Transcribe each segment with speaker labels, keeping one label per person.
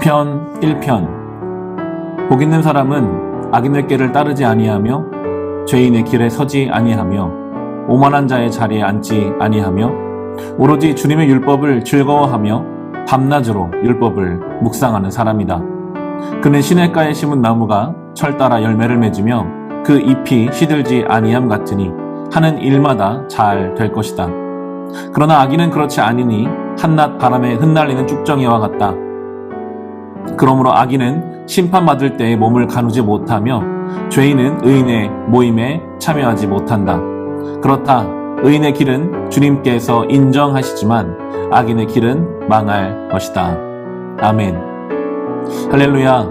Speaker 1: 시편 1편. 복 있는 사람은 악인의 길을 따르지 아니하며 죄인의 길에 서지 아니하며 오만한 자의 자리에 앉지 아니하며 오로지 주님의 율법을 즐거워하며 밤낮으로 율법을 묵상하는 사람이다. 그는 시냇가에 심은 나무가 철 따라 열매를 맺으며 그 잎이 시들지 아니함 같으니 하는 일마다 잘 될 것이다. 그러나 악인은 그렇지 아니니 한낮 바람에 흩날리는 쭉정이와 같다. 그러므로 악인은 심판받을 때에 몸을 가누지 못하며 죄인은 의인의 모임에 참여하지 못한다. 그렇다. 의인의 길은 주님께서 인정하시지만 악인의 길은 망할 것이다. 아멘. 할렐루야.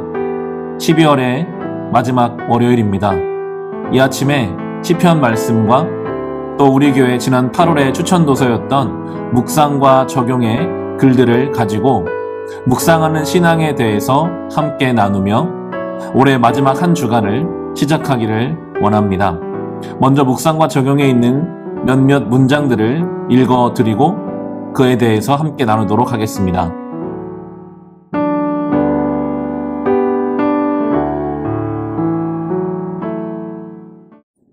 Speaker 1: 12월의 마지막 월요일입니다. 이 아침에 시편 말씀과 또 우리 교회 지난 8월의 추천도서였던 묵상과 적용의 글들을 가지고 묵상하는 신앙에 대해서 함께 나누며 올해 마지막 한 주간을 시작하기를 원합니다. 먼저 묵상과 적용에 있는 몇몇 문장들을 읽어드리고 그에 대해서 함께 나누도록 하겠습니다.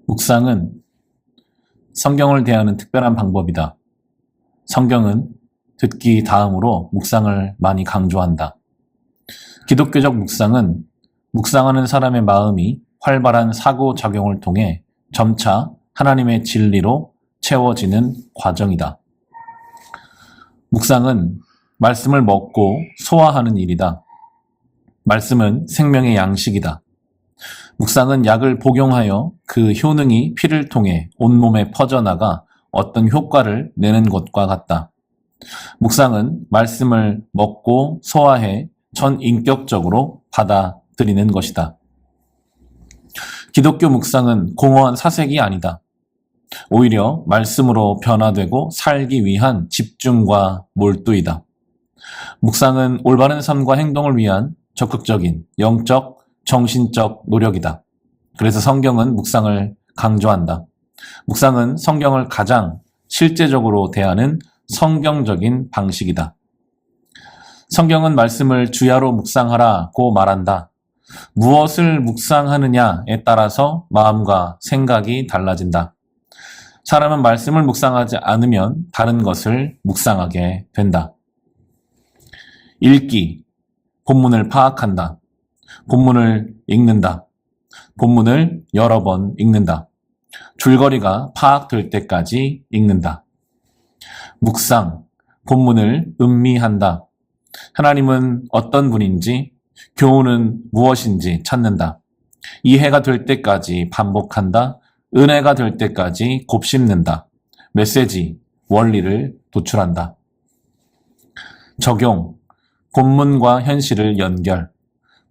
Speaker 1: 묵상은 성경을 대하는 특별한 방법이다. 성경은 듣기 다음으로 묵상을 많이 강조한다. 기독교적 묵상은 묵상하는 사람의 마음이 활발한 사고작용을 통해 점차 하나님의 진리로 채워지는 과정이다. 묵상은 말씀을 먹고 소화하는 일이다. 말씀은 생명의 양식이다. 묵상은 약을 복용하여 그 효능이 피를 통해 온몸에 퍼져나가 어떤 효과를 내는 것과 같다. 묵상은 말씀을 먹고 소화해 전인격적으로 받아들이는 것이다. 기독교 묵상은 공허한 사색이 아니다. 오히려 말씀으로 변화되고 살기 위한 집중과 몰두이다. 묵상은 올바른 삶과 행동을 위한 적극적인 영적, 정신적 노력이다. 그래서 성경은 묵상을 강조한다. 묵상은 성경을 가장 실제적으로 대하는 성경적인 방식이다. 성경은 말씀을 주야로 묵상하라고 말한다. 무엇을 묵상하느냐에 따라서 마음과 생각이 달라진다. 사람은 말씀을 묵상하지 않으면 다른 것을 묵상하게 된다. 읽기, 본문을 파악한다. 본문을 읽는다. 본문을 여러 번 읽는다. 줄거리가 파악될 때까지 읽는다. 묵상, 본문을 음미한다. 하나님은 어떤 분인지, 교훈은 무엇인지 찾는다. 이해가 될 때까지 반복한다. 은혜가 될 때까지 곱씹는다. 메시지, 원리를 도출한다. 적용, 본문과 현실을 연결.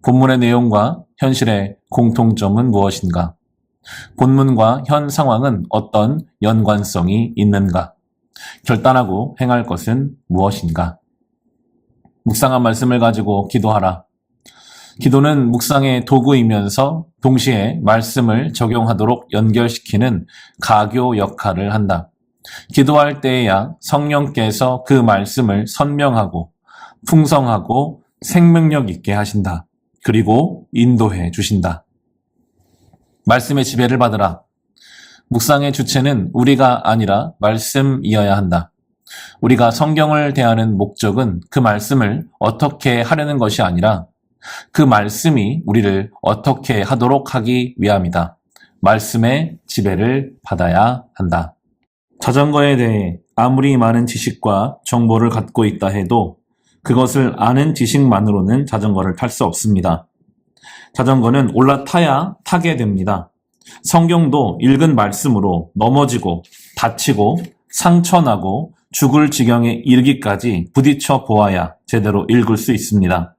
Speaker 1: 본문의 내용과 현실의 공통점은 무엇인가? 본문과 현 상황은 어떤 연관성이 있는가? 결단하고 행할 것은 무엇인가? 묵상한 말씀을 가지고 기도하라. 기도는 묵상의 도구이면서 동시에 말씀을 적용하도록 연결시키는 가교 역할을 한다. 기도할 때에야 성령께서 그 말씀을 선명하고 풍성하고 생명력 있게 하신다. 그리고 인도해 주신다. 말씀의 지배를 받으라. 묵상의 주체는 우리가 아니라 말씀이어야 한다. 우리가 성경을 대하는 목적은 그 말씀을 어떻게 하려는 것이 아니라 그 말씀이 우리를 어떻게 하도록 하기 위함이다. 말씀의 지배를 받아야 한다. 자전거에 대해 아무리 많은 지식과 정보를 갖고 있다 해도 그것을 아는 지식만으로는 자전거를 탈 수 없습니다. 자전거는 올라타야 타게 됩니다. 성경도 읽은 말씀으로 넘어지고 다치고 상처나고 죽을 지경에 이르기까지 부딪혀 보아야 제대로 읽을 수 있습니다.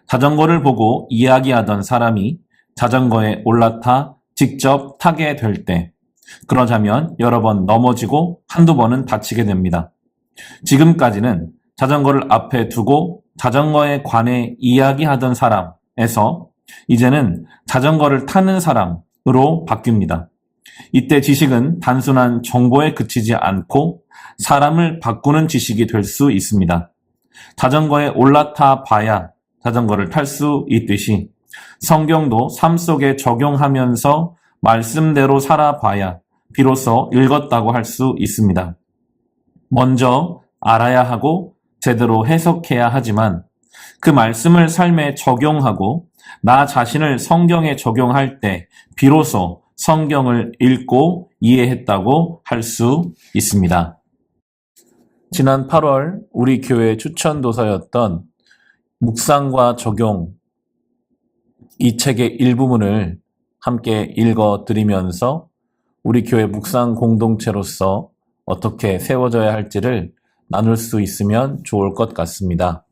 Speaker 1: 자전거를 보고 이야기하던 사람이 자전거에 올라타 직접 타게 될 때, 그러자면 여러 번 넘어지고 한두 번은 다치게 됩니다. 지금까지는 자전거를 앞에 두고 자전거에 관해 이야기하던 사람에서 이제는 자전거를 타는 사람으로 바뀝니다. 이때 지식은 단순한 정보에 그치지 않고 사람을 바꾸는 지식이 될 수 있습니다. 자전거에 올라타 봐야 자전거를 탈 수 있듯이 성경도 삶 속에 적용하면서 말씀대로 살아봐야 비로소 읽었다고 할 수 있습니다. 먼저 알아야 하고 제대로 해석해야 하지만 그 말씀을 삶에 적용하고 나 자신을 성경에 적용할 때 비로소 성경을 읽고 이해했다고 할 수 있습니다. 지난 8월 우리 교회 추천 도서였던 묵상과 적용 이 책의 일부분을 함께 읽어드리면서 우리 교회 묵상 공동체로서 어떻게 세워져야 할지를 나눌 수 있으면 좋을 것 같습니다.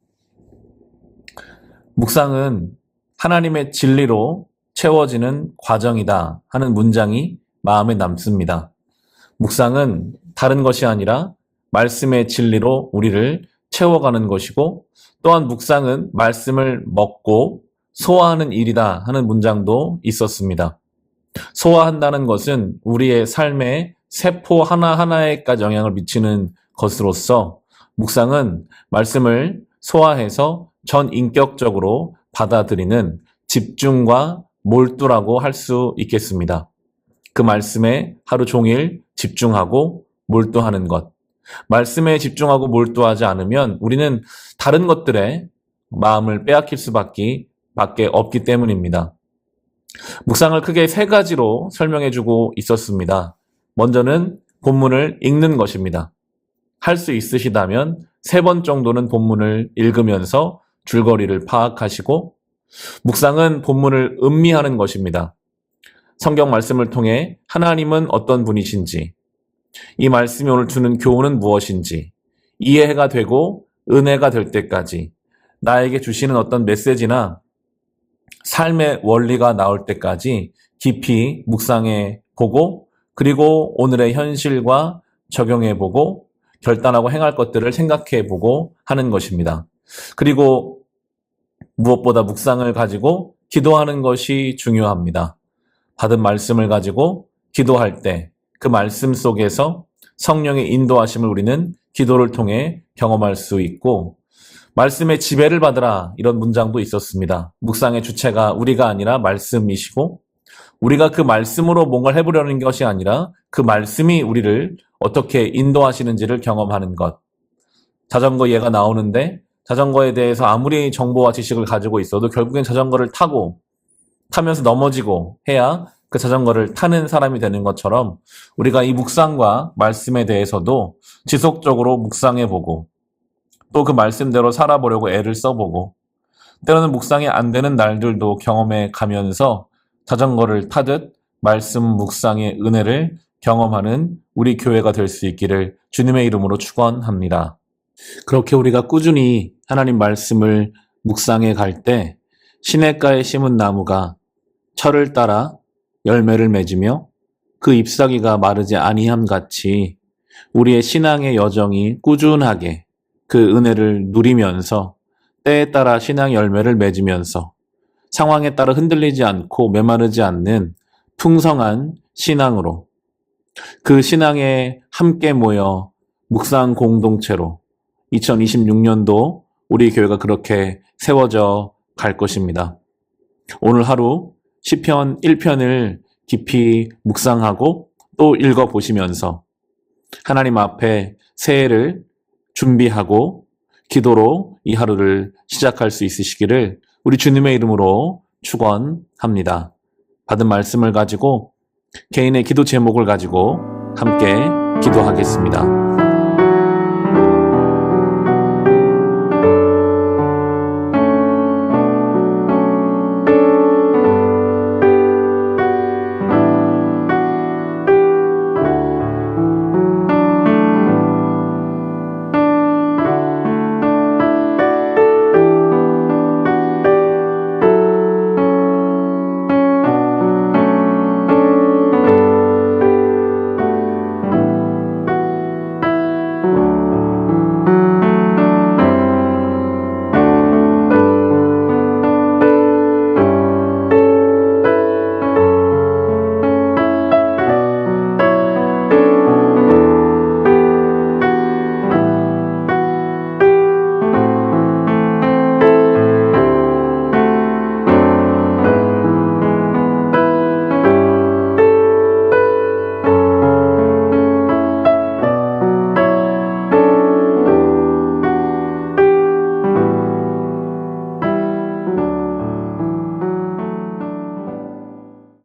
Speaker 1: 묵상은 하나님의 진리로 채워지는 과정이다 하는 문장이 마음에 남습니다. 묵상은 다른 것이 아니라 말씀의 진리로 우리를 채워가는 것이고 또한 묵상은 말씀을 먹고 소화하는 일이다 하는 문장도 있었습니다. 소화한다는 것은 우리의 삶의 세포 하나하나에까지 영향을 미치는 것으로서 묵상은 말씀을 소화해서 전인격적으로 받아들이는 집중과 몰두라고 할 수 있겠습니다. 그 말씀에 하루 종일 집중하고 몰두하는 것. 말씀에 집중하고 몰두하지 않으면 우리는 다른 것들에 마음을 빼앗길 수밖에 없기 때문입니다. 묵상을 크게 세 가지로 설명해주고 있었습니다. 먼저는 본문을 읽는 것입니다. 할 수 있으시다면 3번 정도는 본문을 읽으면서 줄거리를 파악하시고 묵상은 본문을 음미하는 것입니다. 성경 말씀을 통해 하나님은 어떤 분이신지, 이 말씀이 오늘 주는 교훈은 무엇인지 이해가 되고 은혜가 될 때까지 나에게 주시는 어떤 메시지나 삶의 원리가 나올 때까지 깊이 묵상해 보고 그리고 오늘의 현실과 적용해 보고 결단하고 행할 것들을 생각해 보고 하는 것입니다. 그리고 무엇보다 묵상을 가지고 기도하는 것이 중요합니다. 받은 말씀을 가지고 기도할 때 그 말씀 속에서 성령의 인도하심을 우리는 기도를 통해 경험할 수 있고 말씀의 지배를 받으라 이런 문장도 있었습니다. 묵상의 주체가 우리가 아니라 말씀이시고 우리가 그 말씀으로 뭔가를 해보려는 것이 아니라 그 말씀이 우리를 어떻게 인도하시는지를 경험하는 것. 자전거 예가 나오는데 자전거에 대해서 아무리 정보와 지식을 가지고 있어도 결국엔 자전거를 타면서 넘어지고 해야 그 자전거를 타는 사람이 되는 것처럼 우리가 이 묵상과 말씀에 대해서도 지속적으로 묵상해보고 또 그 말씀대로 살아보려고 애를 써보고 때로는 묵상이 안 되는 날들도 경험해 가면서 자전거를 타듯 말씀 묵상의 은혜를 경험하는 우리 교회가 될 수 있기를 주님의 이름으로 축원합니다. 그렇게 우리가 꾸준히 하나님 말씀을 묵상해 갈 때 시냇가에 심은 나무가 철을 따라 열매를 맺으며 그 잎사귀가 마르지 아니함 같이 우리의 신앙의 여정이 꾸준하게 그 은혜를 누리면서 때에 따라 신앙 열매를 맺으면서 상황에 따라 흔들리지 않고 메마르지 않는 풍성한 신앙으로 그 신앙에 함께 모여 묵상 공동체로 2026년도 우리 교회가 그렇게 세워져 갈 것입니다. 오늘 하루 시편 1편을 깊이 묵상하고 또 읽어보시면서 하나님 앞에 새해를 준비하고 기도로 이 하루를 시작할 수 있으시기를 우리 주님의 이름으로 축원합니다. 받은 말씀을 가지고 개인의 기도 제목을 가지고 함께 기도하겠습니다.